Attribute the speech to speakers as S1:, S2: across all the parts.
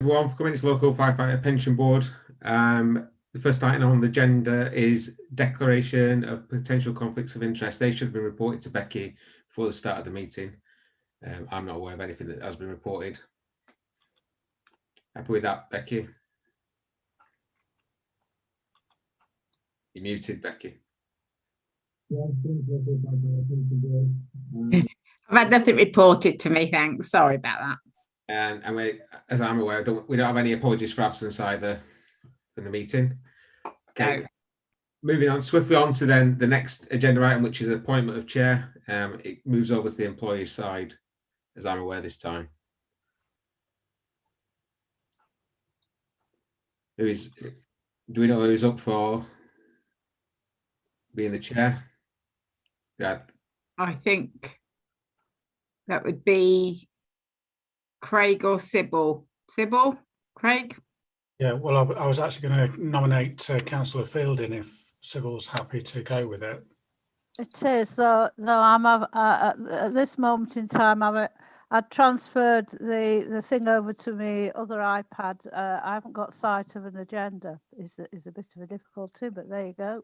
S1: everyone for coming. It's Local Firefighter Pension Board. The first item on the agenda is declaration of potential conflicts of interest. They should have been reported to Becky before the start of the meeting. I'm not aware of anything that has been reported. Happy with that, Becky? You're muted, Becky.
S2: I've had nothing reported to me, thanks. Sorry about that.
S1: And we, as I'm aware, we don't have any apologies for absence either in the meeting. Okay. No. Moving on swiftly on to then the next agenda item, which is appointment of chair. It moves over to the employee side, as I'm aware this time. Do we know who's up for being the chair? Yeah.
S2: I think that would be Craig or Sybil. Sybil? Craig?
S3: Yeah, well, I was actually going to nominate Councillor Fielding if Sybil's happy to go with it.
S4: It is, though I'm at this moment in time, I transferred the thing over to me other iPad. I haven't got sight of an agenda. Is a bit of a difficulty, but there you go.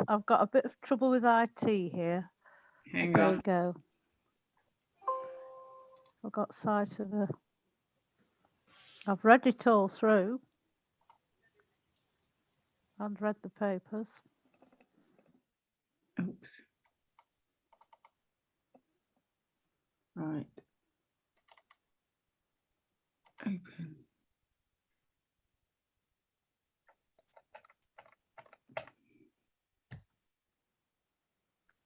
S4: I've got a bit of trouble with IT here.
S2: Hang
S4: there
S2: on.
S4: we go. I've got sight of I've read it all through and read the papers.
S2: Oops. Right. Open.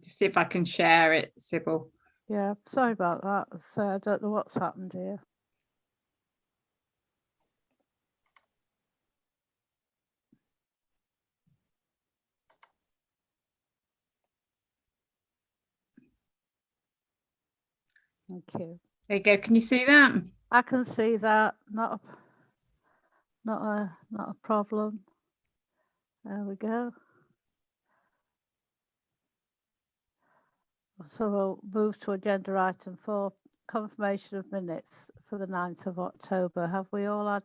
S2: Just see if I can share it, Sybil.
S4: Yeah, sorry about that. So I don't know what's happened here. Thank you.
S2: There you go. Can you see that?
S4: I can see that. Not a problem. There we go. So we'll move to agenda item 4, confirmation of minutes for the 9th of October. Have we all had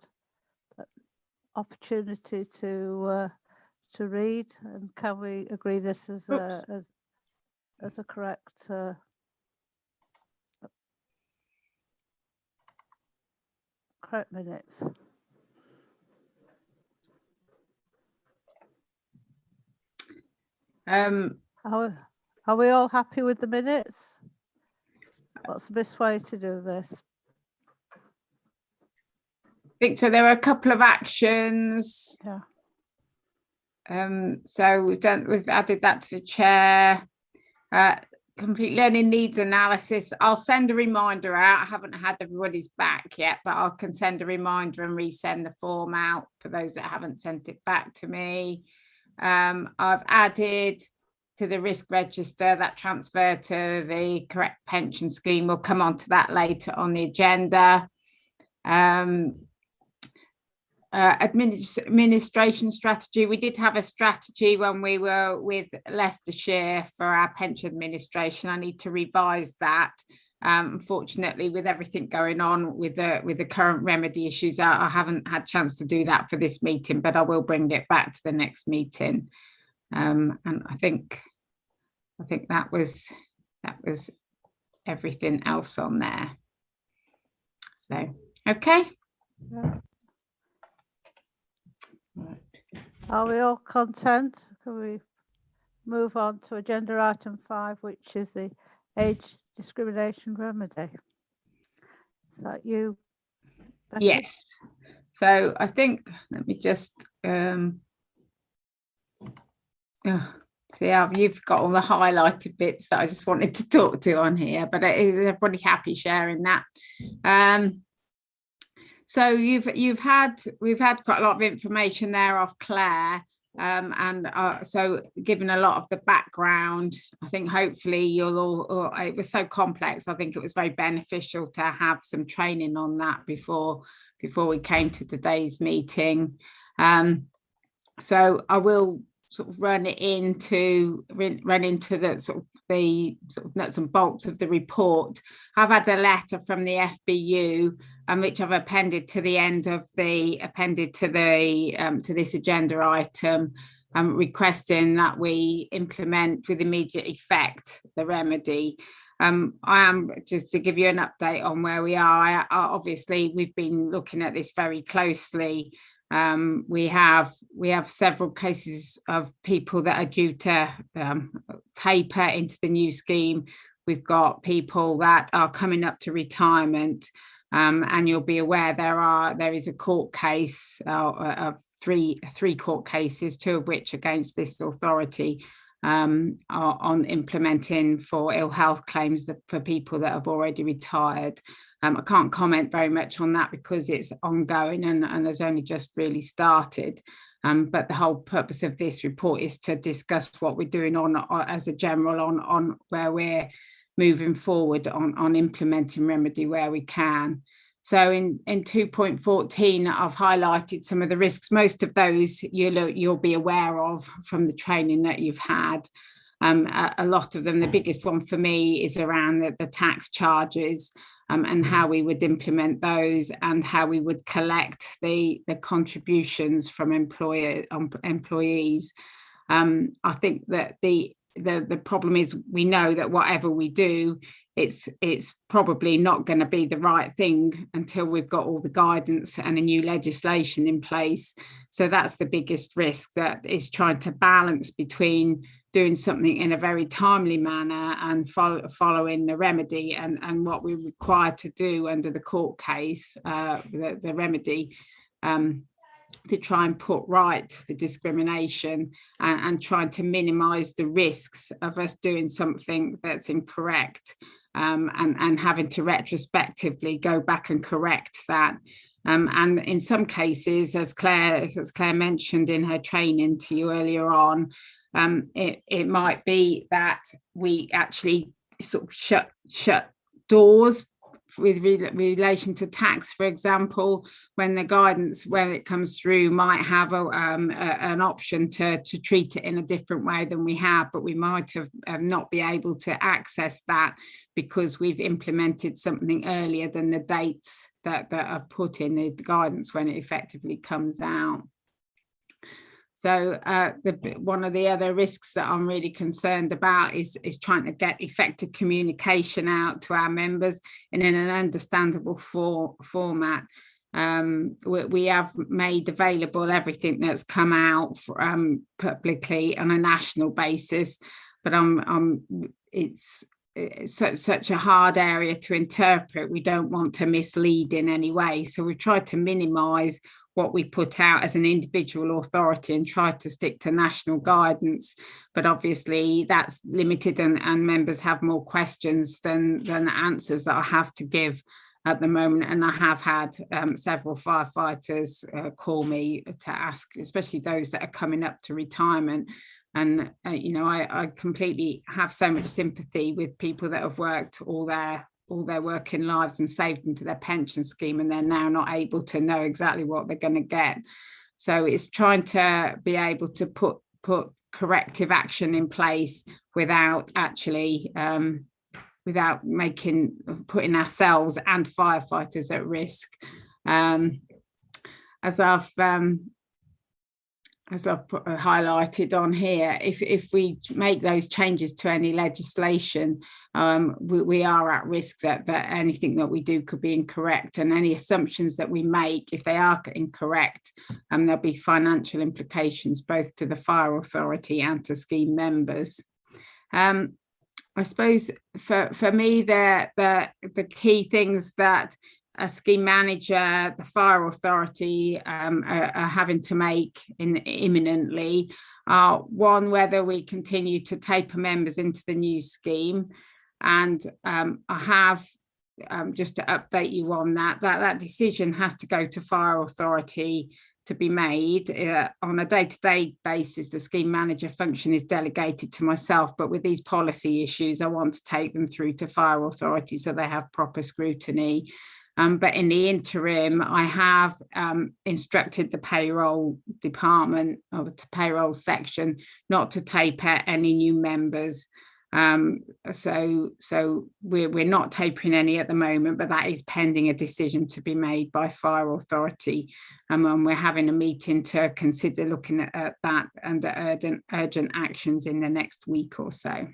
S4: opportunity to read, and can we agree this as a correct correct minutes? Are we all happy with the minutes? What's the best way to do this?
S2: I think so. There are a couple of actions.
S4: Yeah.
S2: So we've added that to the chair. Complete learning needs analysis. I'll send a reminder out. I haven't had everybody's back yet, but I can send a reminder and resend the form out for those that haven't sent it back to me. I've added to the risk register that transfer to the correct pension scheme. We'll come on to that later on the agenda. Administration strategy. We did have a strategy when we were with Leicestershire for our pension administration. I need to revise that. Unfortunately, with everything going on with the current remedy issues, I haven't had a chance to do that for this meeting, but I will bring it back to the next meeting. And I think that was everything else on there. So okay.
S4: Yeah. Are we all content? Can we move on to agenda item 5, which is the age discrimination remedy? Is that you, Becky?
S2: Yes. So I think, let me just see how you've got all the highlighted bits that I just wanted to talk to on here, but is everybody happy sharing that? So we've had quite a lot of information there off Claire, so given a lot of the background, I think hopefully you'll all, it was so complex, I think it was very beneficial to have some training on that before we came to today's meeting. So I will sort of run into the sort of nuts and bolts of the report, I've had a letter from the FBU, which I've appended to the end of to this agenda item, requesting that we implement with immediate effect the remedy. I am, just to give you an update on where we are, obviously we've been looking at this very closely. We have several cases of people that are due to taper into the new scheme. We've got people that are coming up to retirement, and you'll be aware there is a court case of three court cases, 2 of which against this authority, on implementing for ill health claims for people that have already retired. I can't comment very much on that because it's ongoing and has only just really started. But the whole purpose of this report is to discuss what we're doing as a general on where we're moving forward on implementing remedy where we can. So in 2.14, I've highlighted some of the risks. Most of those you'll be aware of from the training that you've had. A lot of them, the biggest one for me is around the tax charges, and how we would implement those and how we would collect the contributions from employees. I think that the problem is we know that whatever we do, it's probably not going to be the right thing until we've got all the guidance and a new legislation in place. So that's the biggest risk, that is trying to balance between doing something in a very timely manner and following the remedy and what we're required to do under the court case, the remedy, to try and put right the discrimination and trying to minimise the risks of us doing something that's incorrect, and having to retrospectively go back and correct that. And in some cases, as Claire mentioned in her training to you earlier on, it might be that we actually sort of shut doors with relation to tax, for example, when the guidance, when it comes through, might have an option to treat it in a different way than we have, but we might have not be able to access that because we've implemented something earlier than the dates that are put in the guidance when it effectively comes out. So one of the other risks that I'm really concerned about is trying to get effective communication out to our members in an understandable format. We have made available everything that's come out publicly on a national basis, but it's such a hard area to interpret. We don't want to mislead in any way, so we try to minimise what we put out as an individual authority and try to stick to national guidance, but obviously that's limited and members have more questions than the answers that I have to give at the moment. And I have had several firefighters call me to ask, especially those that are coming up to retirement. And I completely have so much sympathy with people that have worked all their working lives and saved into their pension scheme, and they're now not able to know exactly what they're going to get. So it's trying to be able to put corrective action in place without actually putting ourselves and firefighters at risk. As I've highlighted on here, if we make those changes to any legislation, we are at risk that anything that we do could be incorrect, and any assumptions that we make, if they are incorrect, there'll be financial implications both to the fire authority and to scheme members. I suppose for me, the key things that a scheme manager, the fire authority are having to make imminently are, one, whether we continue to taper members into the new scheme. And I have, just to update you on that decision has to go to fire authority to be made. On a day-to-day basis, the scheme manager function is delegated to myself, but with these policy issues, I want to take them through to fire authority so they have proper scrutiny. But in the interim, I have instructed the payroll department, or the payroll section, not to taper any new members. So we're not tapering any at the moment, but that is pending a decision to be made by Fire Authority. And we're having a meeting to consider looking at that under urgent actions in the next week or so.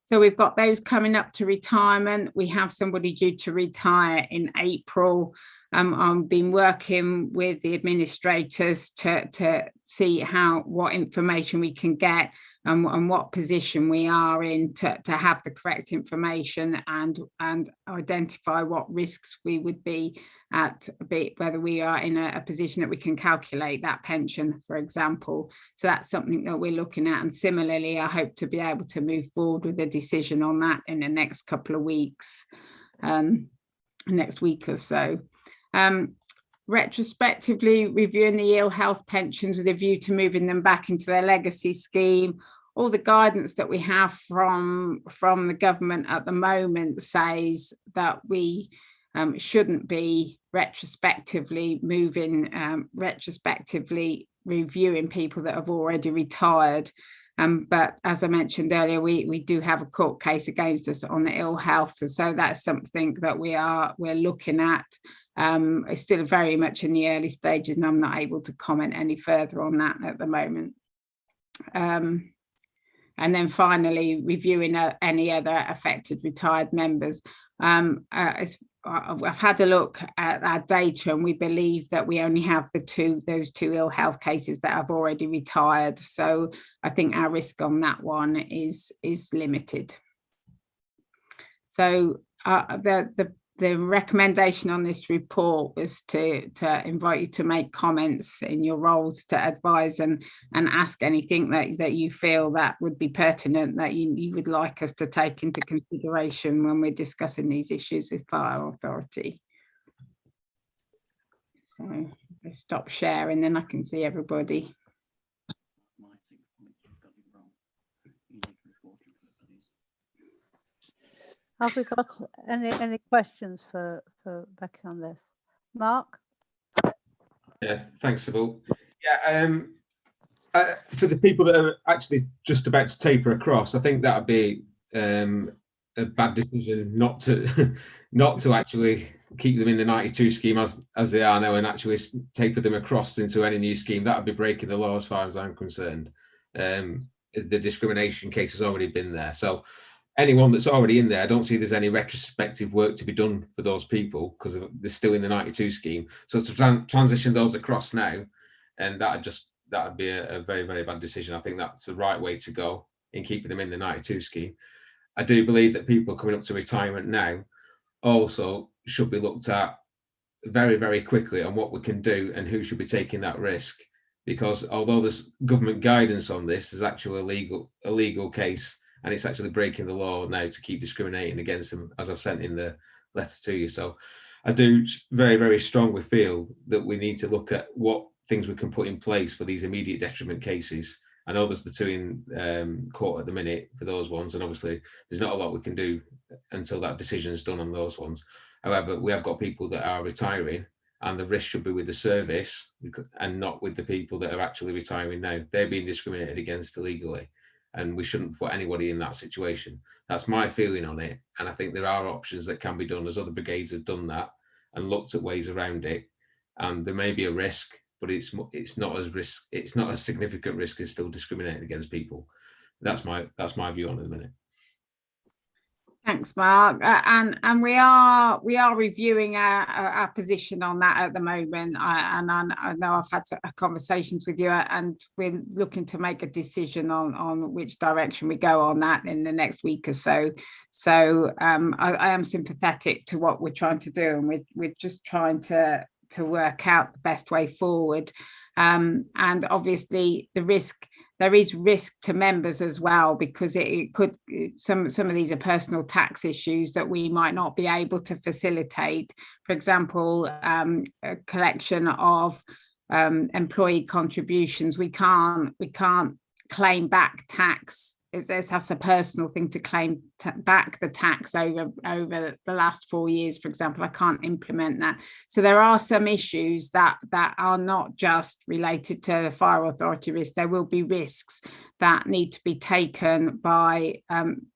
S2: So we've got those coming up to retirement. We have somebody due to retire in April. I've been working with the administrators to see what information we can get and what position we are in to have the correct information and identify what risks we would be at, whether we are in a position that we can calculate that pension, for example. So that's something that we're looking at. And similarly, I hope to be able to move forward with a decision on that in the next couple of weeks, next week or so. Retrospectively reviewing the ill health pensions with a view to moving them back into their legacy scheme. All the guidance that we have from the government at the moment says that we shouldn't be retrospectively reviewing people that have already retired. But as I mentioned earlier, we do have a court case against us on the ill health, so that's something that we're looking at. It's still very much in the early stages, and I'm not able to comment any further on that at the moment. And then finally, reviewing any other affected retired members. I've had a look at our data, and we believe that we only have those two ill health cases that have already retired. So I think our risk on that one is limited. So the recommendation on this report was to invite you to make comments in your roles, to advise and ask anything that you feel that would be pertinent, that you would like us to take into consideration when we're discussing these issues with Fire Authority. So I stop sharing, then I can see everybody.
S4: Have we got any questions for Becky on this? Mark?
S1: Yeah, thanks, Sybil. Yeah, for the people that are actually just about to taper across, I think that would be a bad decision not to actually keep them in the 92 scheme as they are now and actually taper them across into any new scheme. That would be breaking the law as far as I'm concerned. The discrimination case has already been there. So anyone that's already in there, I don't see there's any retrospective work to be done for those people because they're still in the 92 scheme. So to transition those across now, and that would be a very, very bad decision. I think that's the right way to go in keeping them in the 92 scheme. I do believe that people coming up to retirement now also should be looked at very, very quickly on what we can do and who should be taking that risk. Because although there's government guidance on this, there's actually a legal case, and it's actually breaking the law now to keep discriminating against them, as I've sent in the letter to you. So I do very, very strongly feel that we need to look at what things we can put in place for these immediate detriment cases. I know there's the two in court at the minute for those ones, and obviously there's not a lot we can do until that decision is done on those ones. However, we have got people that are retiring, and the risk should be with the service and not with the people that are actually retiring now. They're being discriminated against illegally, and we shouldn't put anybody in that situation. That's my feeling on it, and I think there are options that can be done, as other brigades have done that and looked at ways around it. And there may be a risk, but it's not as significant risk as still discriminating against people. That's my view on it at the minute.
S2: Thanks, Mark. And we are reviewing our position on that at the moment. I know I've had conversations with you, and we're looking to make a decision on which direction we go on that in the next week or so. So I am sympathetic to what we're trying to do, and we're just trying to work out the best way forward. And obviously there is risk to members as well, because it could, some of these are personal tax issues that we might not be able to facilitate. For example, a collection of employee contributions, we can't claim back tax that's a personal thing to claim back the tax over the last 4 years, for example. I can't implement that. So there are some issues that are not just related to the fire authority risk. There will be risks that need to be taken by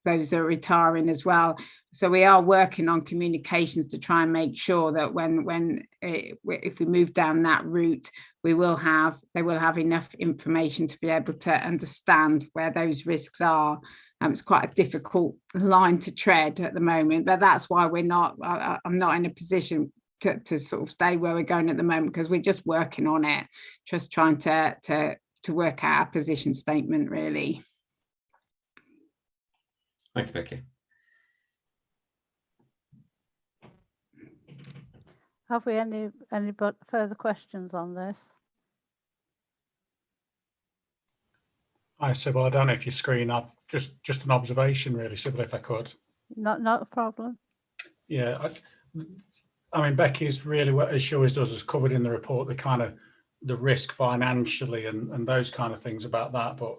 S2: those that are retiring as well. So we are working on communications to try and make sure that if we move down that route, they will have enough information to be able to understand where those risks are. It's quite a difficult line to tread at the moment, but that's why I'm not in a position to sort of stay where we're going at the moment, because we're just working on it, just trying to work out our position statement, really.
S1: Thank you, Becky.
S4: Have we any further questions on this?
S3: Hi, Sybil. I don't know if your screen. I've just an observation, really, Sybil, if I could.
S4: Not a problem.
S3: Yeah, I mean, Becky's really, what as she always does, is covered in the report the risk financially and those kind of things about that. But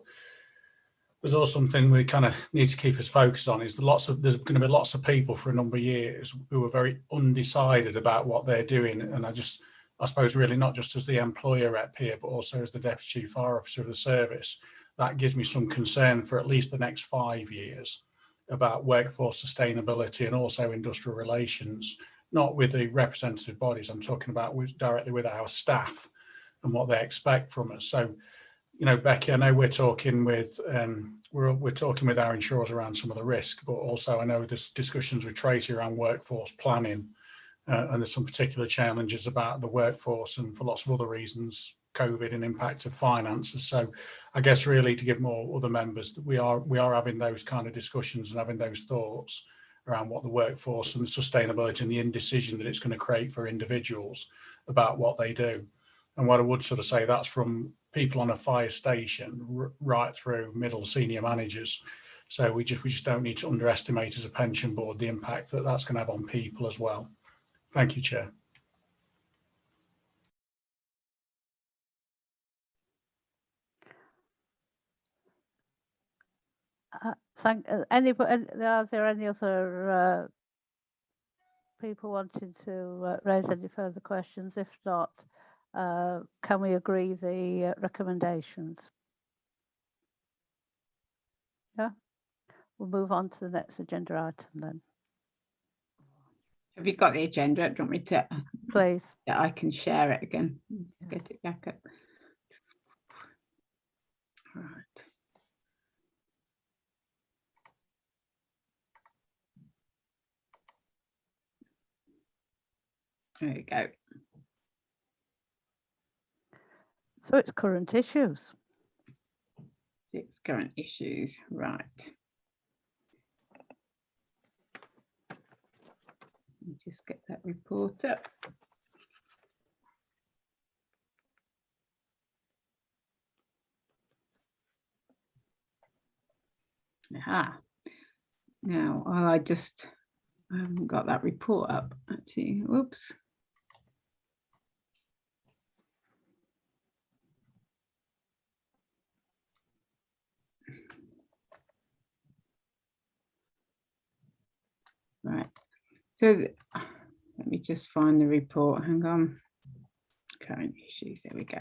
S3: there's also something we kind of need to keep us focused on, is there's going to be lots of people for a number of years who are very undecided about what they're doing. And I suppose really not just as the employer rep here, but also as the Deputy Chief Fire Officer of the service, that gives me some concern for at least the next 5 years about workforce sustainability and also industrial relations, not with the representative bodies. I'm talking about directly with our staff and what they expect from us. So, you know, Becky, I know we're talking with we're talking with our insurers around some of the risk, but also I know there's discussions with Tracy around workforce planning, and there's some particular challenges about the workforce, and for lots of other reasons, COVID and impact of finances. So I guess really to give more other members that we are having those kind of discussions and having those thoughts around what the workforce and the sustainability and the indecision that it's going to create for individuals about what they do. And what I would sort of say, that's from people on a fire station right through middle senior managers. So we just don't need to underestimate as a pension board the impact that that's going to have on people as well. Thank you, Chair.
S4: Are there any other people wanting to raise any further questions? If not, can we agree the recommendations? Yeah, we'll move on to the next agenda item then.
S2: Have you got the agenda? Do you want me to?
S4: Please.
S2: Yeah, I can share it again. Let's get it back up. All right. There you go.
S4: So it's current issues.
S2: It's current issues, right. Let me just get that report up. Aha. Now, I haven't got that report up, actually. Whoops. Right, so let me just find the report. Hang on. Current issues, there we go.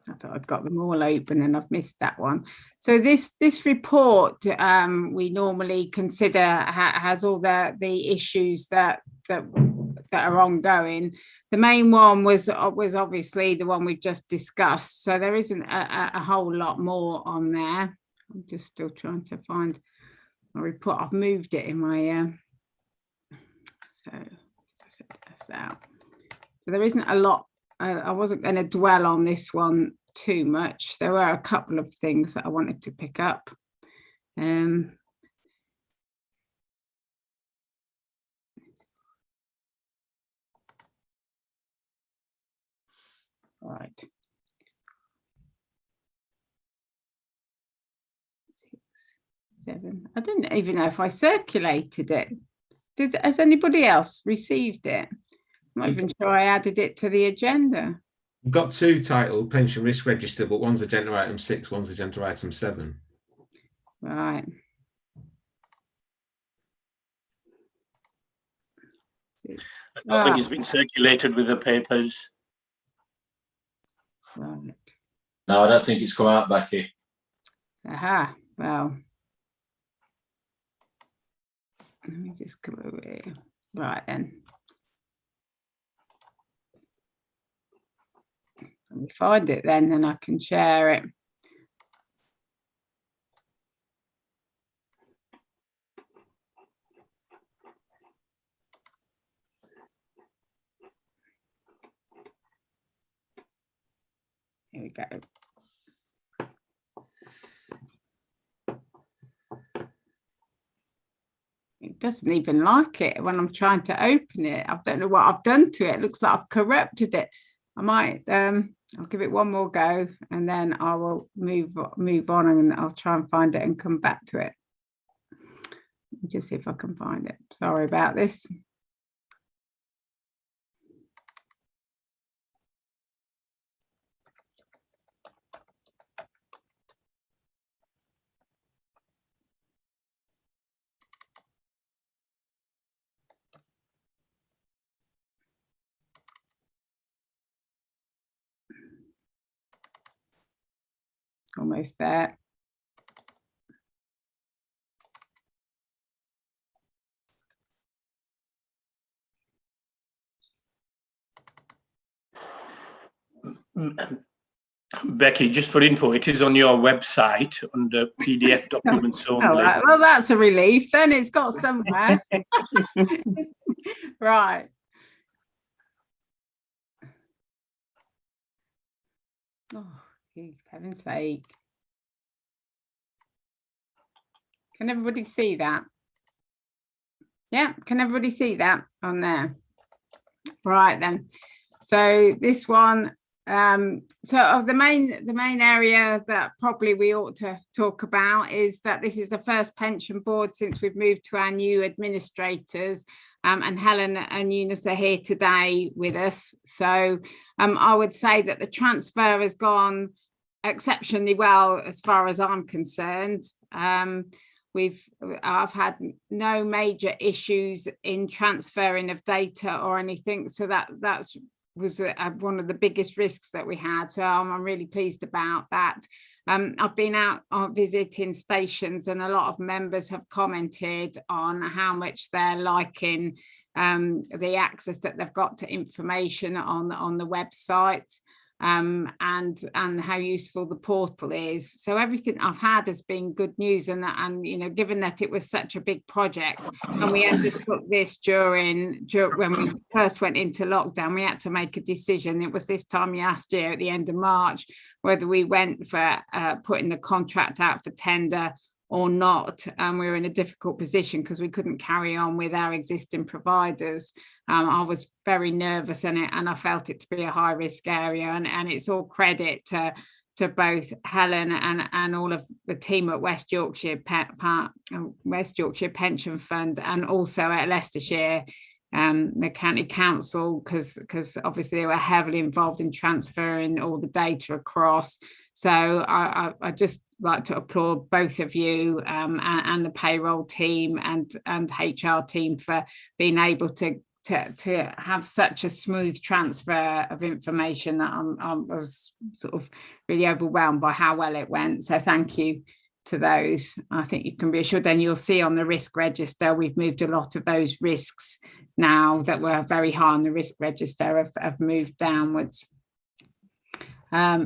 S2: I thought I'd got them all open and I've missed that one. So this report we normally consider has all the issues that are ongoing. The main one was obviously the one we've just discussed. So there isn't a whole lot more on there. I'm just still trying to find my report. I've moved it in my so that's out. So there isn't a lot. I wasn't going to dwell on this one too much. There were a couple of things that I wanted to pick up. Right. 6, 7. I didn't even know if I circulated it. Has anybody else received it? I'm not even sure I added it to the agenda.
S1: You've got two titled pension risk register, but one's agenda item 6, one's agenda item 7.
S2: Right.
S5: I don't think it's been circulated with the papers.
S2: Right.
S6: No, I don't think it's come out, Becky.
S2: Aha. Well, let me just come over here. Right then. Let me find it then, and I can share it. Here we go. It doesn't even like it when I'm trying to open it. I don't know what I've done to it. It looks like I've corrupted it. I might, I'll give it one more go, and then I will move on, and I'll try and find it and come back to it. Just see if I can find it. Sorry about this. Almost there.
S5: Becky, just for info, it is on your website under PDF documents only.
S2: Oh, right. Well, that's a relief. Then it's got somewhere. Right. Oh, for heaven's sake. Can everybody see that? Yeah, can everybody see that on there? Right then. So this one, so the main area that probably we ought to talk about is that this is the first pension board since we've moved to our new administrators, and Helen and Eunice are here today with us. So I would say that the transfer has gone exceptionally well as far as I'm concerned. I've had no major issues in transferring of data or anything, so that was one of the biggest risks that we had. So I'm really pleased about that. I've been out visiting stations, and a lot of members have commented on how much they're liking the access that they've got to information on the website, and how useful the portal is. So everything I've had has been good news, and you know, given that it was such a big project and we undertook this during when we first went into lockdown, we had to make a decision. It was this time last year at the end of March whether we went for putting the contract out for tender or not, and we were in a difficult position because we couldn't carry on with our existing providers. I was very nervous in it, and I felt it to be a high risk area, and it's all credit to both Helen and all of the team at West Yorkshire Pension Fund, and also at Leicestershire, the County Council, because obviously they were heavily involved in transferring all the data across. So I just like to applaud both of you, and the payroll team and HR team for being able to have such a smooth transfer of information. That I was sort of really overwhelmed by how well it went. So thank you to those. I think you can be assured. Then you'll see on the risk register, we've moved a lot of those risks now that were very high on the risk register have moved downwards.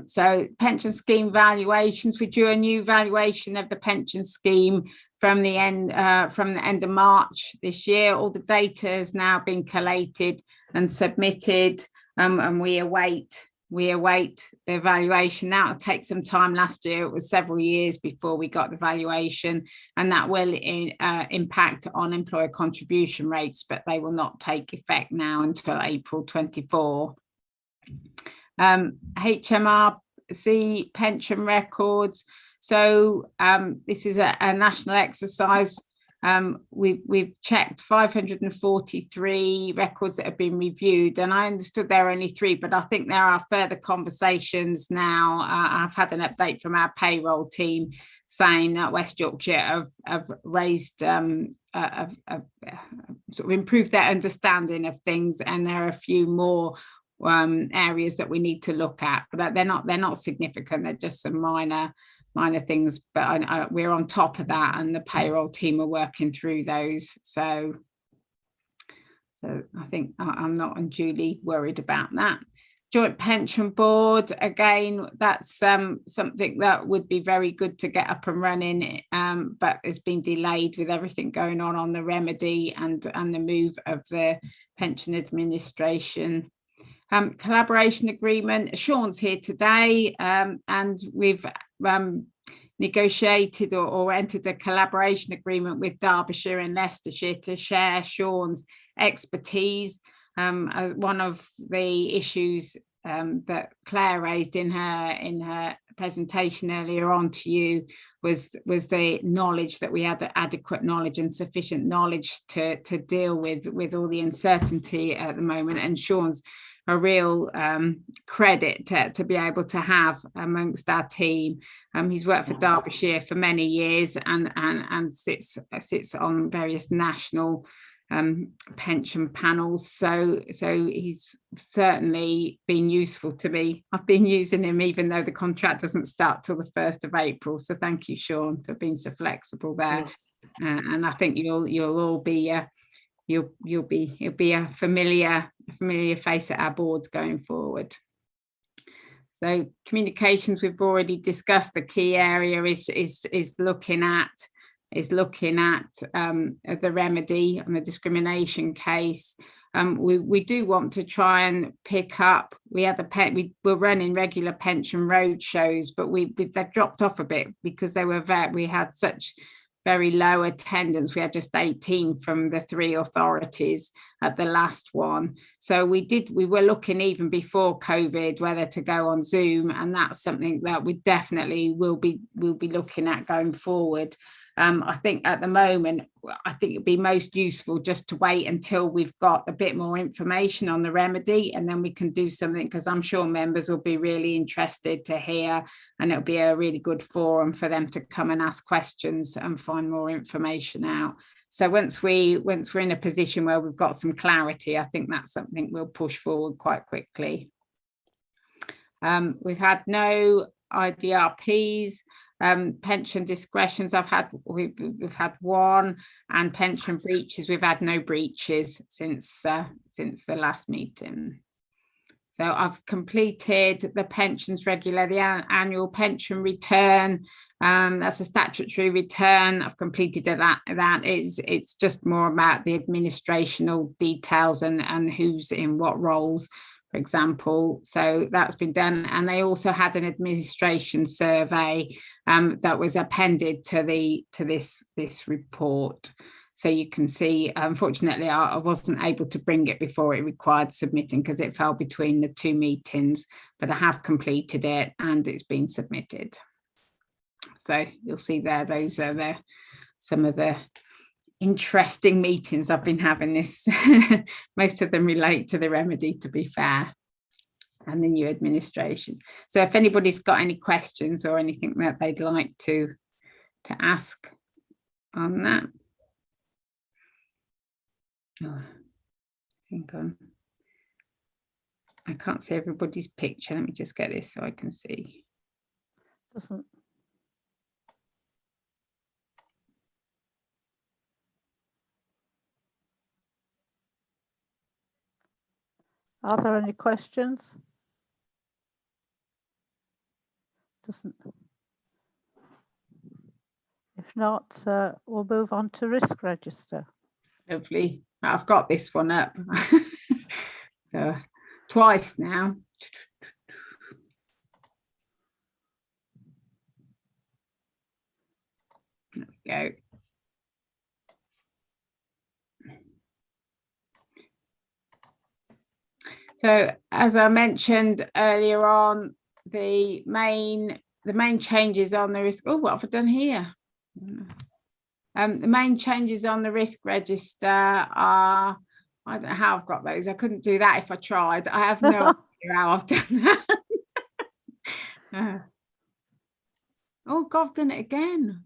S2: So pension scheme valuations, we drew a new valuation of the pension scheme from the end of March this year. All the data has now been collated and submitted, and we await the evaluation. That will take some time. Last year it was several years before we got the valuation, and that will impact on employer contribution rates, but they will not take effect now until April 24. HMRC pension records. So this is a national exercise We've checked 543 records that have been reviewed, and I understood there are only 3, but I think there are further conversations now. I've had an update from our payroll team saying that West Yorkshire have raised, sort of improved their understanding of things, and there are a few more areas that we need to look at, but they're not significant. They're just some minor things, but we're on top of that, and the payroll team are working through those. So I think I'm not unduly worried about that. Joint pension board, again, that's something that would be very good to get up and running, but it's been delayed with everything going on the remedy and the move of the pension administration. Collaboration agreement. Sean's here today, and we've negotiated or entered a collaboration agreement with Derbyshire and Leicestershire to share Sean's expertise. One of the issues that Claire raised in her presentation earlier on to you was the knowledge that we had, adequate knowledge and sufficient knowledge to deal with all the uncertainty at the moment, and Sean's a real credit to be able to have amongst our team. He's worked for Derbyshire for many years and sits on various national pension panels, so he's certainly been useful to me. I've been using him even though the contract doesn't start till the 1st of April, so thank you, Sean, for being so flexible there. And I think you'll all be you'll be a familiar face at our boards going forward. So communications, we've already discussed. The key area is looking at the remedy and the discrimination case. We do want to try and pick up. We were running regular pension road shows, but they've dropped off a bit because we had such very low attendance. We had just 18 from the 3 authorities at the last one. So we were looking even before COVID whether to go on Zoom, and that's something that we definitely will be looking at going forward. I think at the moment, I think it'd be most useful just to wait until we've got a bit more information on the remedy, and then we can do something, because I'm sure members will be really interested to hear, and it'll be a really good forum for them to come and ask questions and find more information out. So once we're in a position where we've got some clarity, I think that's something we'll push forward quite quickly. We've had no IDRPs. Pension discretions, we've had 1, and pension breaches, we've had no breaches since the last meeting. So I've completed the pensions regular, the annual pension return. That's a statutory return. I've completed that. It's just more about the administrational details and who's in what roles, for example. So that's been done, and they also had an administration survey that was appended to this report. So you can see, unfortunately, I wasn't able to bring it before it required submitting because it fell between the 2 meetings, but I have completed it and it's been submitted. So you'll see there, those are some of the interesting meetings I've been having this. Most of them relate to the remedy, to be fair, and the new administration. So if anybody's got any questions or anything that they'd like to ask on that. Oh, I can't see everybody's picture. Let me just get this so I can see.
S4: Are there any questions? If not, we'll move on to risk register.
S2: Hopefully, I've got this one up. So twice now. There we go. So as I mentioned earlier on, the main changes on the risk. Oh, what have I done here? The main changes on the risk register are, I don't know how I've got those. I couldn't do that if I tried. I have no idea how I've done that. Oh God, I've done it again.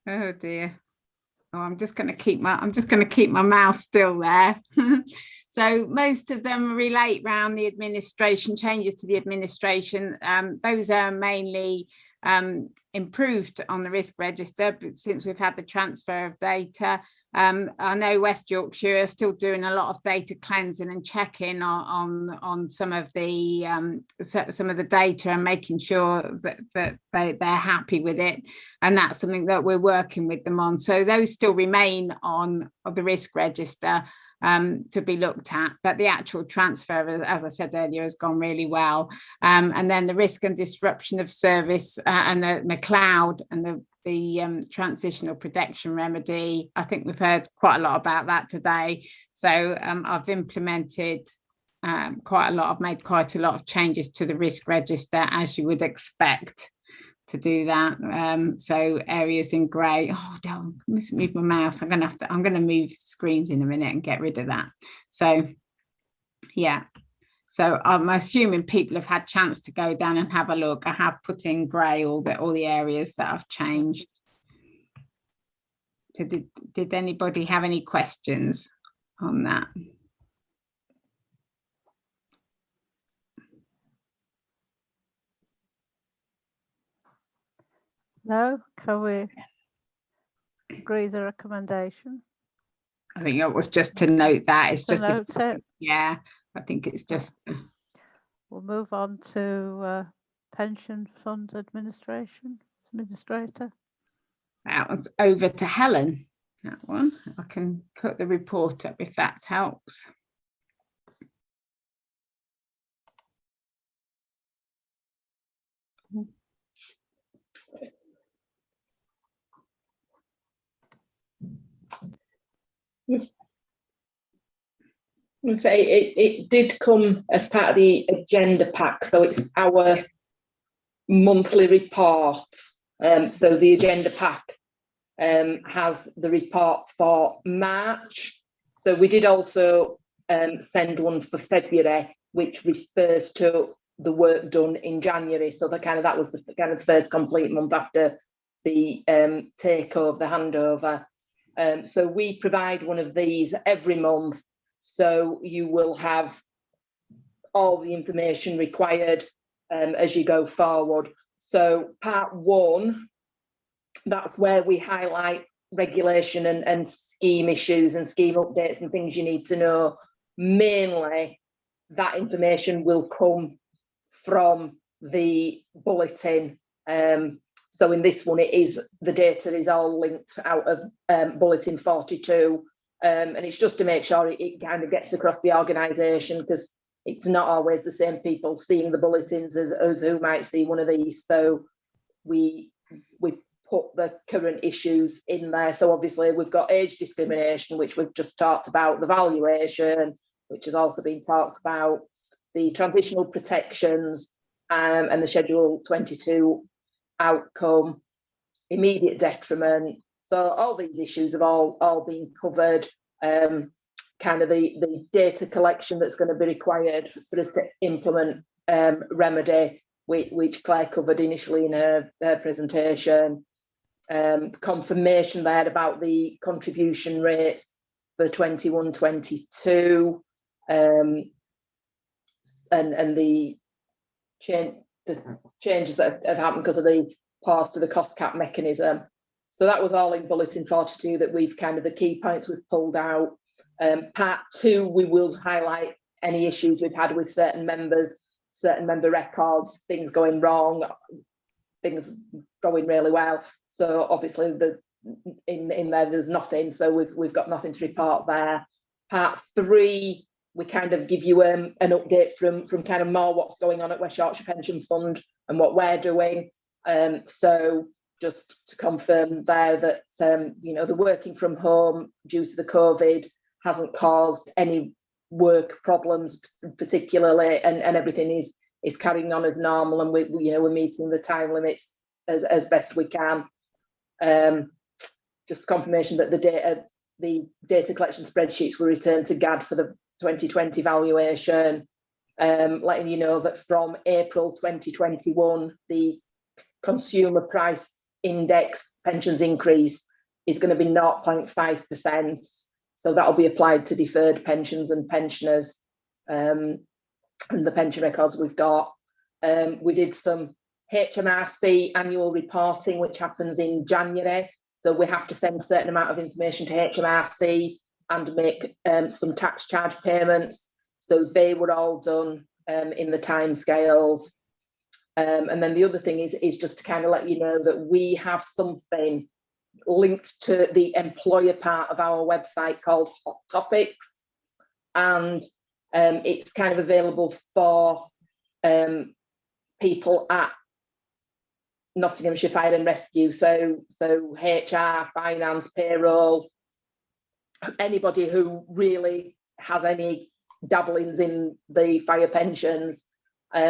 S2: Oh dear. Oh, I'm just going to keep my mouse still there. So most of them relate around the administration, changes to the administration. Those are mainly improved on the risk register, but since we've had the transfer of data. I know West Yorkshire are still doing a lot of data cleansing and checking on some of the data and making sure that they're happy with it, and that's something that we're working with them on. So those still remain on the risk register to be looked at, but the actual transfer, as I said earlier, has gone really well. And then the risk and disruption of service and the McLeod and the transitional protection remedy, I think we've heard quite a lot about that today. So I've implemented quite a lot. I've made quite a lot of changes to the risk register, as you would expect to do that. So areas in grey. Oh, don't move my mouse. I'm gonna move screens in a minute and get rid of that. So yeah. So I'm assuming people have had chance to go down and have a look. I have put in grey all the areas that I've changed. So did anybody have any questions on that?
S4: No, can we agree the recommendation?
S2: I think it was just to note that. It's just
S4: note it.
S2: Yeah, I think it's just.
S4: We'll move on to pension fund administrator.
S2: That was over to Helen. That one. I can cut the report up if that helps.
S7: Say it did come as part of the agenda pack, so it's our monthly report. So the agenda pack has the report for March. So we did also send one for February, which refers to the work done in January. So that was the kind of first complete month after the takeover, the handover. So we provide one of these every month. So you will have all the information required as you go forward. So part one, that's where we highlight regulation and scheme issues and scheme updates and things you need to know. Mainly, that information will come from the bulletin. So in this one, the data is all linked out of Bulletin 42. And it's just to make sure it kind of gets across the organisation, because it's not always the same people seeing the bulletins as who might see one of these. So we put the current issues in there. So obviously we've got age discrimination, which we've just talked about, the valuation, which has also been talked about, the transitional protections, and the Schedule 22 outcome, immediate detriment. So all these issues have all been covered. Kind of the data collection that's going to be required for us to implement remedy, which Claire covered initially in her presentation. Confirmation there about the contribution rates for 21-22, and the changes that have happened because of the pass to the cost cap mechanism. So that was all in Bulletin 42 that we've kind of the key points we've pulled out. Part two, we will highlight any issues we've had with certain members, certain member records, things going wrong, things going really well. So obviously in there there's nothing, so we've got nothing to report there. Part three, we kind of give you an update from kind of more what's going on at West Yorkshire Pension Fund and what we're doing. So just to confirm there that the working from home due to the COVID hasn't caused any work problems particularly, and everything is carrying on as normal, and we're meeting the time limits as best we can. just confirmation that the data collection spreadsheets were returned to GAD for the 2020 valuation, letting you know that from April 2021, the consumer price index pensions increase is going to be 0.5%. So that'll be applied to deferred pensions and pensioners, and the pension records we've got. We did some HMRC annual reporting, which happens in January. So we have to send a certain amount of information to HMRC and make some tax charge payments. So they were all done in the timescales. And then the other thing is just to kind of let you know that we have something linked to the employer part of our website called Hot Topics. And it's kind of available for people at Nottinghamshire Fire and Rescue, so HR, finance, payroll, anybody who really has any dabblings in the fire pensions.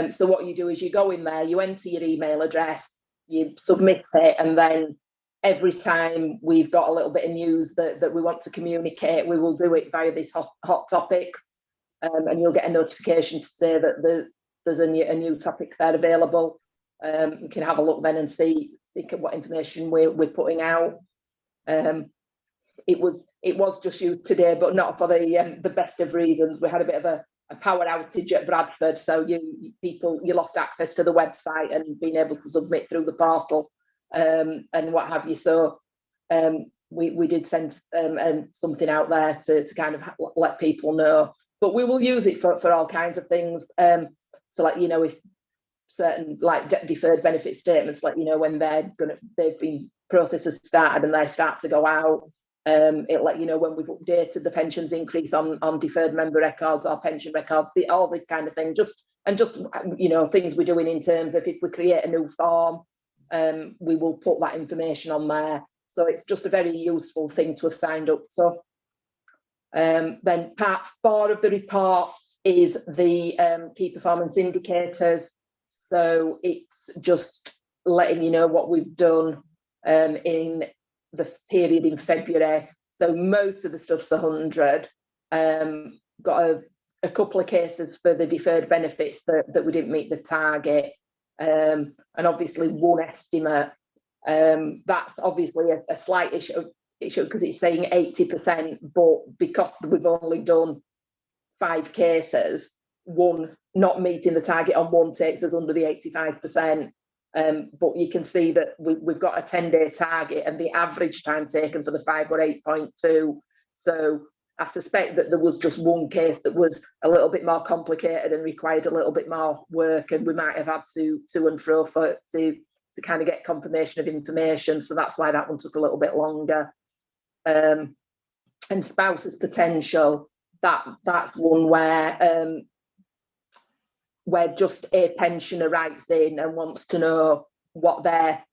S7: So what you do is you go in there, you enter your email address, you submit it, and then every time we've got a little bit of news that we want to communicate, we will do it via this hot topics, and you'll get a notification to say that there's a new topic there available. You can have a look then and see what information we're putting out. It was just used today, but not for the best of reasons. We had a bit of a power outage at Bradford, so you lost access to the website and being able to submit through the portal, and what have you. So we did send something out there to kind of let people know. But we will use it for all kinds of things. So like, you know, if certain like deferred benefit statements, like, you know, when they've been processes started and they start to go out, it'll let you know when we've updated the pensions increase on deferred member records or pension records, all this kind of thing. Just you know, things we're doing in terms of if we create a new form, we will put that information on there. So it's just a very useful thing to have signed up to. Then part 4 of the report is the key performance indicators. So it's just letting you know what we've done in the period in February. So most of the stuff's 100. Got a couple of cases for the deferred benefits that we didn't meet the target, and obviously one estimate. That's obviously a slight issue because it's saying 80%, but because we've only done 5 cases, one not meeting the target on one takes us under the 85%. But you can see that we've got a 10-day target and the average time taken for the 5 were 8.2. So I suspect that there was just one case that was a little bit more complicated and required a little bit more work, and we might have had to and fro to kind of get confirmation of information. So that's why that one took a little bit longer. And spouses potential, that's one where just a pensioner writes in and wants to know what their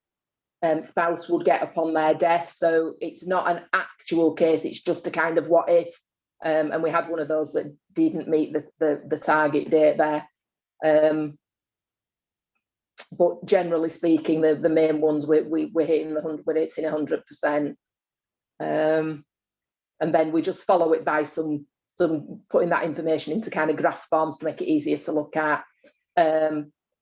S7: spouse would get upon their death. So it's not an actual case, it's just a kind of what if. And we had one of those that didn't meet the target date there. But generally speaking, the main ones we're hitting 100%. And then we just follow it by some putting that information into kind of graph forms to make it easier to look at.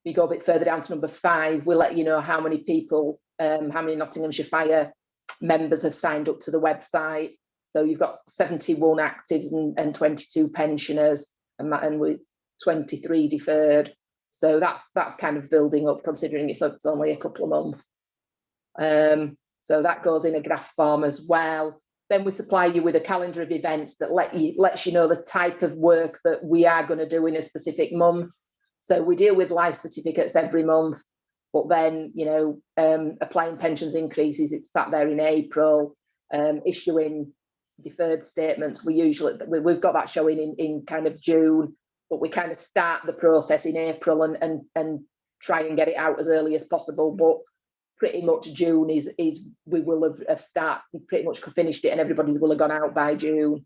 S7: We go a bit further down to number 5, we'll let you know how many people, how many Nottinghamshire Fire members have signed up to the website. So you've got 71 actives and 22 pensioners, and with 23 deferred. So that's kind of building up, considering it's only a couple of months. So that goes in a graph form as well. Then we supply you with a calendar of events that lets you know the type of work that we are going to do in a specific month. So we deal with life certificates every month, but then, you know, applying pensions increases, it's sat there in April. Issuing deferred statements, we've got that showing in kind of June, but we kind of start the process in April and try and get it out as early as possible. But pretty much June is we will have pretty much finished it, and everybody's will have gone out by June.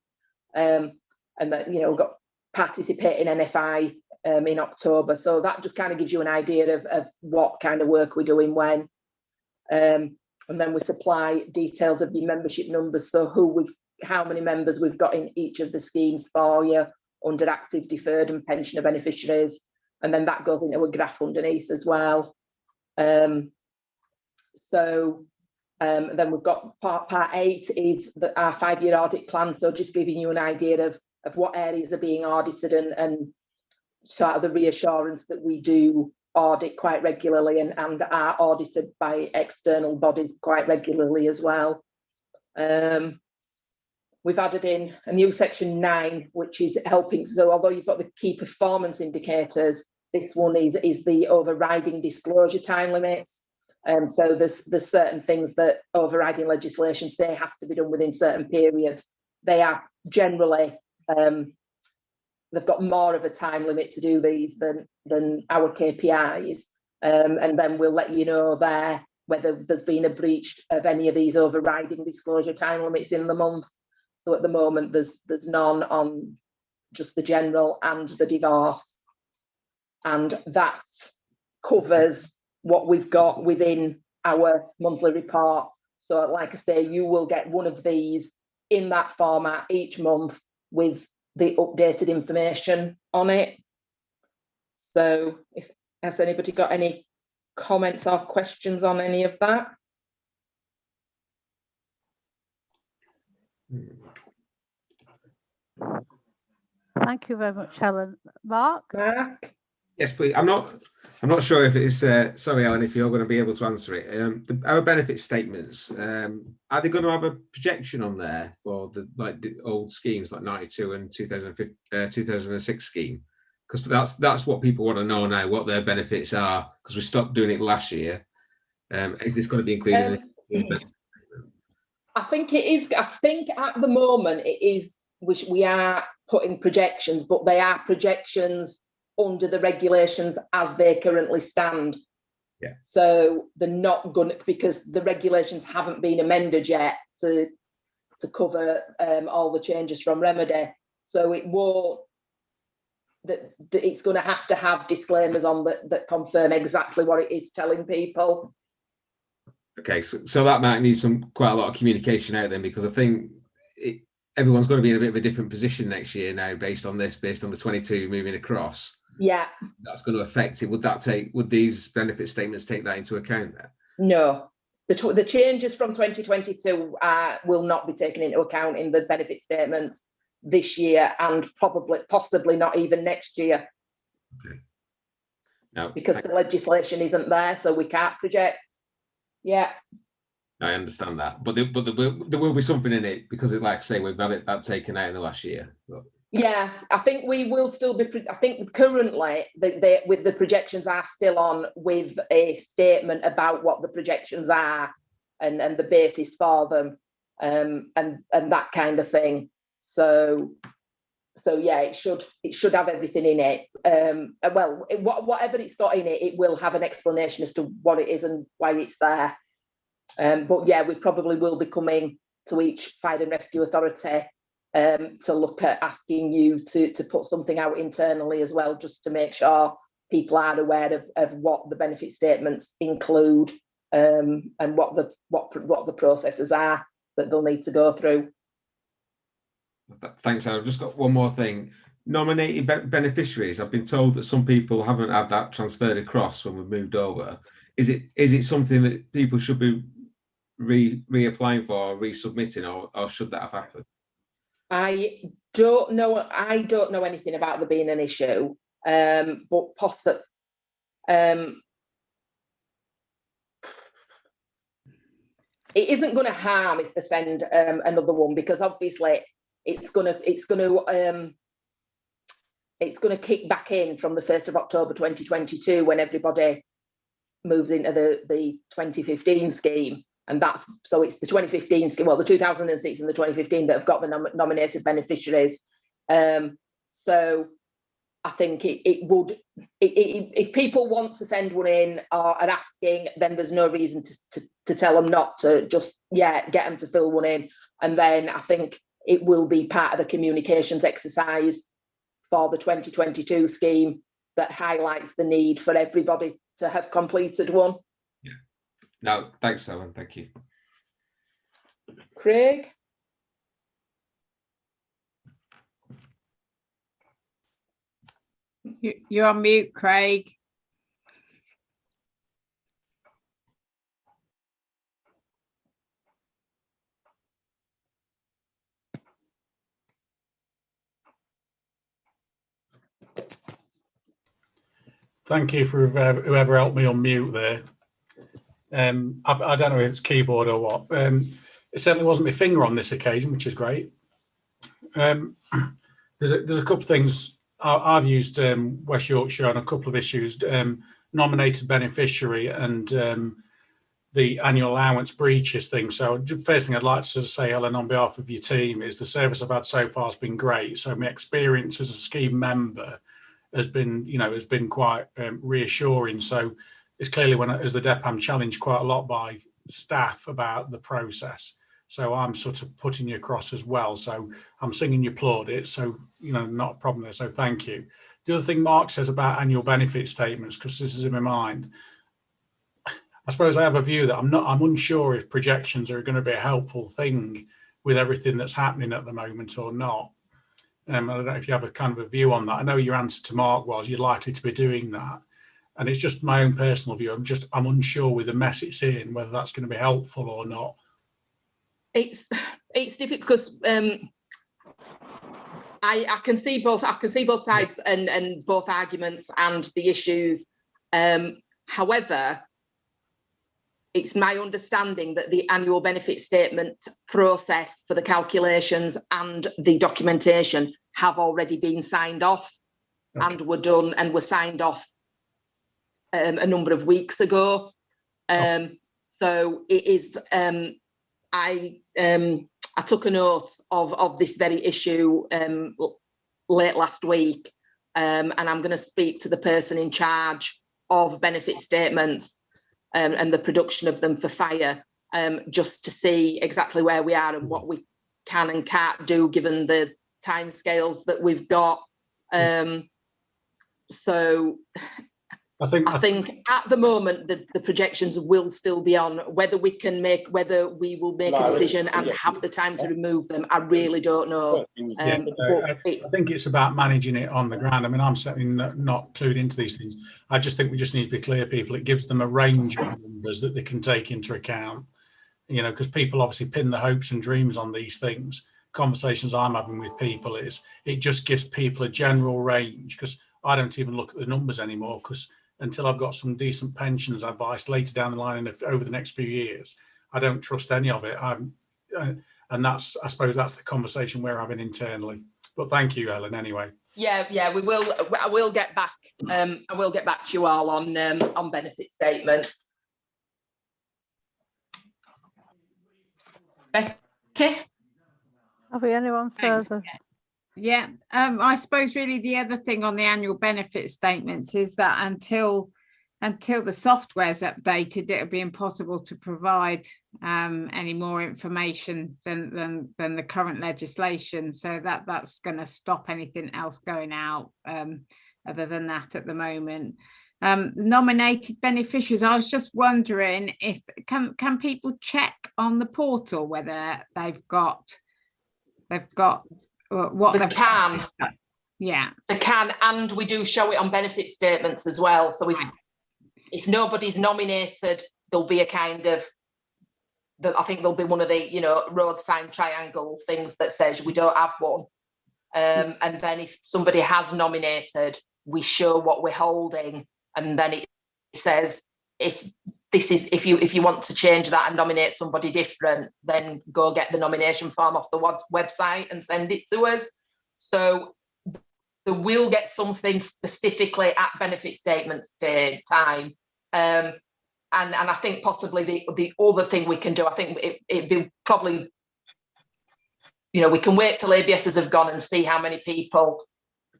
S7: And that, you know, got participating NFI in October. So that just kind of gives you an idea of what kind of work we're doing when. And then we supply details of your membership numbers, so how many members we've got in each of the schemes for you under active, deferred and pensioner beneficiaries. And then that goes into a graph underneath as well. Then we've got part 8 is our 5-year audit plan. So just giving you an idea of what areas are being audited and sort of the reassurance that we do audit quite regularly and are audited by external bodies quite regularly as well. We've added in a new section 9, which is helping. So although you've got the key performance indicators, this one is the overriding disclosure time limits. So there's certain things that overriding legislation say has to be done within certain periods. They are generally, they've got more of a time limit to do these than our KPIs. And then we'll let you know there whether there's been a breach of any of these overriding disclosure time limits in the month. So at the moment, there's none on just the general and the divorce. And that covers what we've got within our monthly report. So like I say, you will get one of these in that format each month with the updated information on it. So has anybody got any comments or questions on any of that?
S4: Thank you very much, Helen. Mark?
S7: Mark?
S1: Yes, please. I'm not sure if it's sorry, Alan, if you're going to be able to answer it. Our benefit statements, are they going to have a projection on there for the old schemes like 92 and 2006 scheme? Because that's what people want to know now, what their benefits are, because we stopped doing it last year. Is this going to be included in it?
S7: I think it is. I think at the moment it is, which we are putting projections, but they are projections under the regulations as they currently stand.
S1: Yeah. So
S7: they're not going to, because the regulations haven't been amended yet to cover all the changes from Remedy. So it won't. That it's going to have disclaimers on that confirm exactly what it is telling people.
S1: Okay, so that might need quite a lot of communication out then, because I think everyone's going to be in a bit of a different position next year now based on the 22 moving across.
S7: Yeah,
S1: that's going to affect it. Would these benefit statements take that into account then?
S7: No, the changes from 2022 will not be taken into account in the benefit statements this year, and possibly not even next year.
S1: Okay. Now,
S7: because the legislation isn't there, so we can't project. Yeah,
S1: I understand that, but there will be something in it, because like I say, we've had that taken out in the last year. But.
S7: Yeah, I think we will still be. I think currently with the projections are still on with a statement about what the projections are and the basis for them, and that kind of thing. So yeah, it should have everything in it. Well, whatever it's got in it, it will have an explanation as to what it is and why it's there. But yeah, we probably will be coming to each fire and rescue authority to look at asking you to put something out internally as well, just to make sure people are aware of what the benefit statements include, and what the processes are that they'll need to go through.
S1: Thanks, I've just got one more thing. Nominating beneficiaries, I've been told that some people haven't had that transferred across when we've moved over. Is it something that people should be reapplying for, or resubmitting, or should that have happened?
S7: I don't know anything about there being an issue, but possibly. It isn't going to harm if they send another one, because obviously it's going to kick back in from the 1st of October 2022 when everybody moves into the 2015 scheme. And so it's the 2015 scheme, well, the 2006 and the 2015 that have got the nominated beneficiaries. So I think it would, if people want to send one in or are asking, then there's no reason to tell them not to, just, get them to fill one in. And then I think it will be part of the communications exercise for the 2022 scheme that highlights the need for everybody to have completed one.
S1: Yeah. No, thanks, Ellen. Thank you.
S7: Craig?
S2: You're on mute, Craig.
S3: Thank you for whoever helped me unmute there. I don't know if it's keyboard or what. It certainly wasn't my finger on this occasion, which is great. There's a couple of things. I've used West Yorkshire on a couple of issues, nominated beneficiary and the annual allowance breaches thing. So the first thing I'd like to say, Ellen, on behalf of your team, is the service I've had so far has been great. So my experience as a scheme member has been quite reassuring. So it's clearly as the DEPAM challenged quite a lot by staff about the process. So I'm sort of putting you across as well. So I'm singing your plaudits. So, not a problem there. So thank you. The other thing Mark says about annual benefit statements, because this is in my mind, I suppose I have a view that I'm unsure if projections are going to be a helpful thing with everything that's happening at the moment or not. I don't know if you have a kind of a view on that. I know your answer to Mark was you're likely to be doing that. And it's just my own personal view. I'm unsure with the mess it's in, whether that's going to be helpful or not.
S7: It's difficult because I can see both sides and both arguments and the issues. However, it's my understanding that the annual benefit statement process for the calculations and the documentation have already been signed off. Okay. And were done and were signed off a number of weeks ago. So it is, I took a note of this very issue late last week, and I'm going to speak to the person in charge of benefit statements and the production of them for fire, just to see exactly where we are and what we can and can't do given the timescales that we've got. So I think at the moment the projections will still be on. Whether we will make a decision and have the time to remove them, I really don't know.
S3: I think it's about managing it on the ground. I mean, I'm certainly not clued into these things. I just think we just need to be clear, people. It gives them a range of numbers that they can take into account, because people obviously pin their hopes and dreams on these things. Conversations I'm having with people is it just gives people a general range, because I don't even look at the numbers anymore, because until I've got some decent pensions advice later down the line and over the next few years, I don't trust any of it. And I suppose that's the conversation we're having internally. But thank you, Ellen, anyway.
S7: Yeah, we will. I will get back. I will get back to you all on benefit statements. Okay.
S4: Have we anyone further?
S2: Yeah, I suppose really the other thing on the annual benefit statements is that until the software's updated, it'll be impossible to provide any more information than the current legislation. So that's going to stop anything else going out other than that at the moment. Nominated beneficiaries, I was just wondering if can people check on the portal whether they've got what
S7: they can.
S2: Yeah,
S7: they can, and we do show it on benefit statements as well. So if nobody's nominated, there'll be a kind of, I think there'll be one of the road sign triangle things that says we don't have one, and then if somebody has nominated, we show what we're holding, and then it says if you want to change that and nominate somebody different, then go get the nomination form off the website and send it to us. So they will get something specifically at benefit statement stage time. And I think possibly the other thing we can do, I think it probably, we can wait till ABSs have gone and see how many people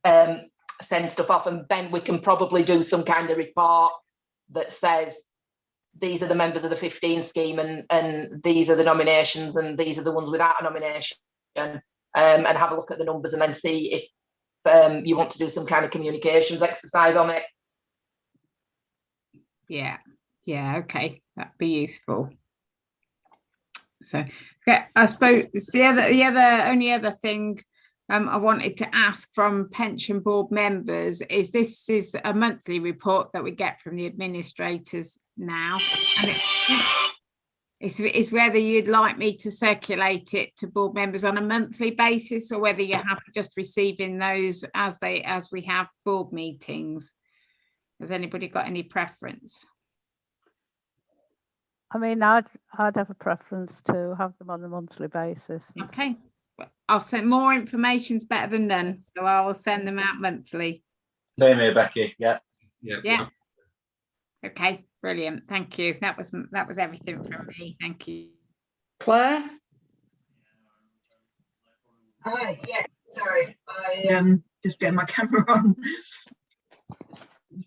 S7: send stuff off, and then we can probably do some kind of report that says these are the members of the 15 scheme and these are the nominations and these are the ones without a nomination, and have a look at the numbers and then see if you want to do some kind of communications exercise on it.
S2: Yeah, Yeah, okay, that'd be useful. So, okay, I suppose it's the only other thing I wanted to ask from pension board members is this is a monthly report that we get from the administrators now, and it's whether you'd like me to circulate it to board members on a monthly basis or whether you're happy just receiving those as we have board meetings. Has anybody got any preference?
S4: I mean, I'd have a preference to have them on a monthly basis.
S2: Okay, I'll send more information's better than none, so I will send them out monthly.
S6: Same here, Becky. Yeah.
S2: Yeah. Okay, brilliant. Thank you. That was everything from me. Thank you.
S7: Claire?
S8: Hi, yes, sorry, I just getting my camera on.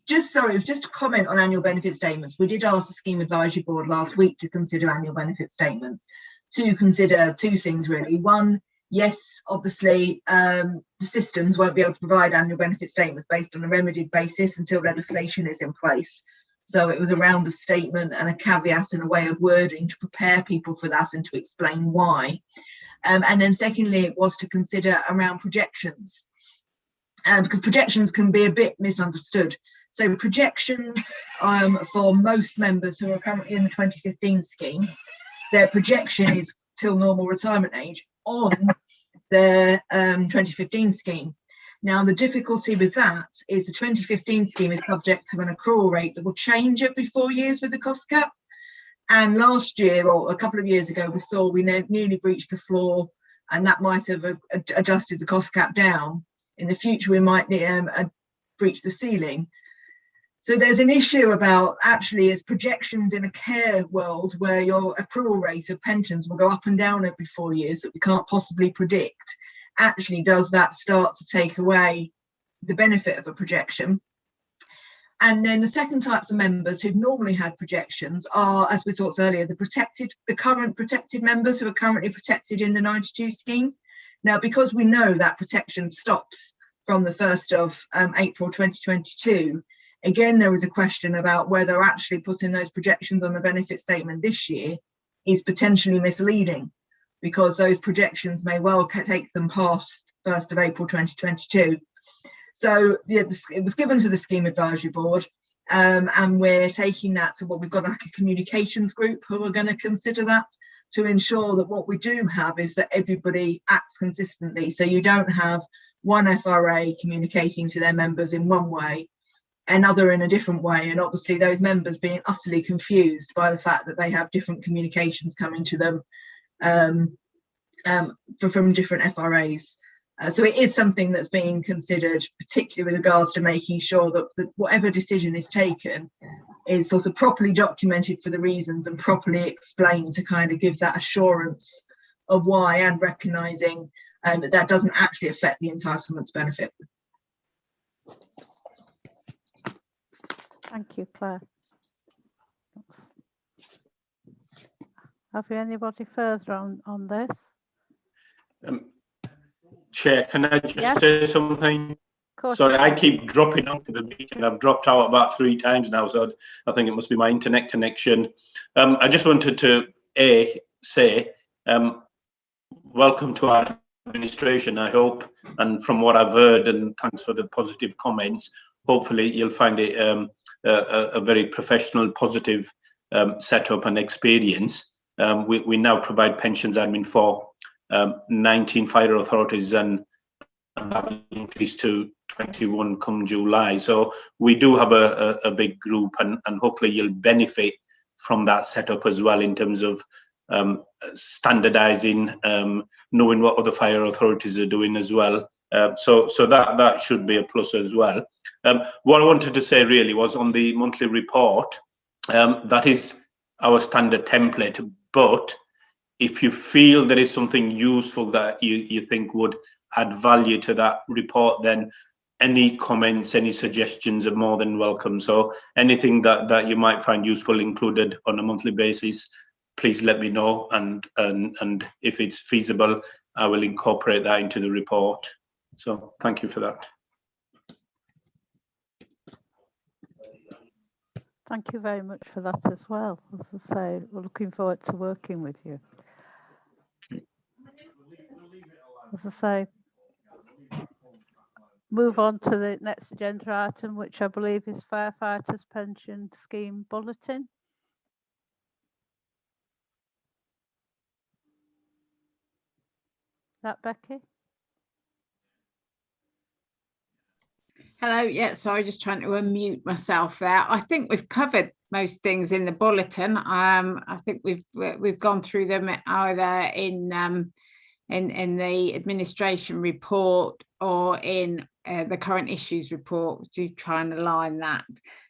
S8: Just a comment on annual benefit statements. We did ask the Scheme Advisory Board last week to consider annual benefit statements, to consider two things really. One, yes, obviously the systems won't be able to provide annual benefit statements based on a remedied basis until legislation is in place. So it was around a statement and a caveat and a way of wording to prepare people for that and to explain why. And then secondly, it was to consider around projections, because projections can be a bit misunderstood. So projections for most members who are currently in the 2015 scheme, their projection is till normal retirement age on the 2015 scheme. Now, the difficulty with that is the 2015 scheme is subject to an accrual rate that will change every 4 years with the cost cap. And last year, or a couple of years ago, we saw we nearly breached the floor, and that might have adjusted the cost cap down. In the future, we might breach the ceiling. So there's an issue about actually as projections in a care world where your accrual rate of pensions will go up and down every 4 years that we can't possibly predict. Actually, does that start to take away the benefit of a projection? And then the second types of members who've normally had projections are, as we talked earlier, the current protected members who are currently protected in the 92 scheme. Now, because we know that protection stops from the 1st of April 2022, again, there was a question about whether actually putting those projections on the benefit statement this year is potentially misleading, because those projections may well take them past 1st of April 2022. So yeah, it was given to the Scheme Advisory Board, and we're taking that to what we've got, like a communications group who are going to consider that to ensure that what we do have is that everybody acts consistently. So you don't have one FRA communicating to their members in one way, another in a different way, and obviously those members being utterly confused by the fact that they have different communications coming to them from different FRAs. So it is something that's being considered, particularly with regards to making sure that whatever decision is taken is sort of properly documented for the reasons and properly explained to kind of give that assurance of why, and recognising that doesn't actually affect the entitlements benefit.
S4: Thank you, Claire. Have we anybody further on this?
S5: Chair, can I just say something?
S4: Course.
S5: Sorry, I keep dropping out of the meeting. I've dropped out about 3 times now, so I think it must be my internet connection. I just wanted to say welcome to our administration, I hope, and from what I've heard, and thanks for the positive comments, hopefully you'll find it a very professional, positive setup and experience. We now provide pensions admin for 19 fire authorities, and that increased to 21 come July. So we do have a big group, and hopefully you'll benefit from that setup as well in terms of standardizing, knowing what other fire authorities are doing as well. So that should be a plus as well. What I wanted to say really was on the monthly report, that is our standard template, but if you feel there is something useful that you think would add value to that report, then any comments, any suggestions are more than welcome. So anything that you might find useful included on a monthly basis, please let me know, and if it's feasible, I will incorporate that into the report. So thank you for that.
S4: Thank you very much for that as well. As I say, we're looking forward to working with you. As I say, move on to the next agenda item, which I believe is Firefighters Pension Scheme Bulletin. That Becky?
S2: Hello, yeah, sorry, just trying to unmute myself there. I think we've covered most things in the bulletin. I think we've gone through them either in the administration report or in the current issues report to try and align that.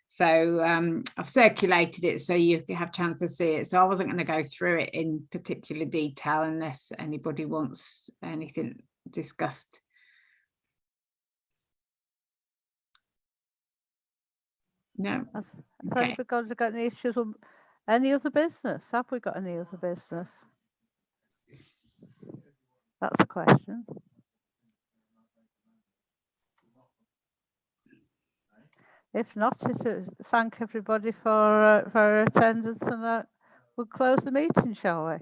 S2: So I've circulated it so you have a chance to see it. So I wasn't going to go through it in particular detail unless anybody wants anything discussed. No.
S4: Has
S2: Okay.
S4: anybody got any issues with any other business? Have we got any other business? That's a question. If not, thank everybody for attendance, and we'll close the meeting, shall we?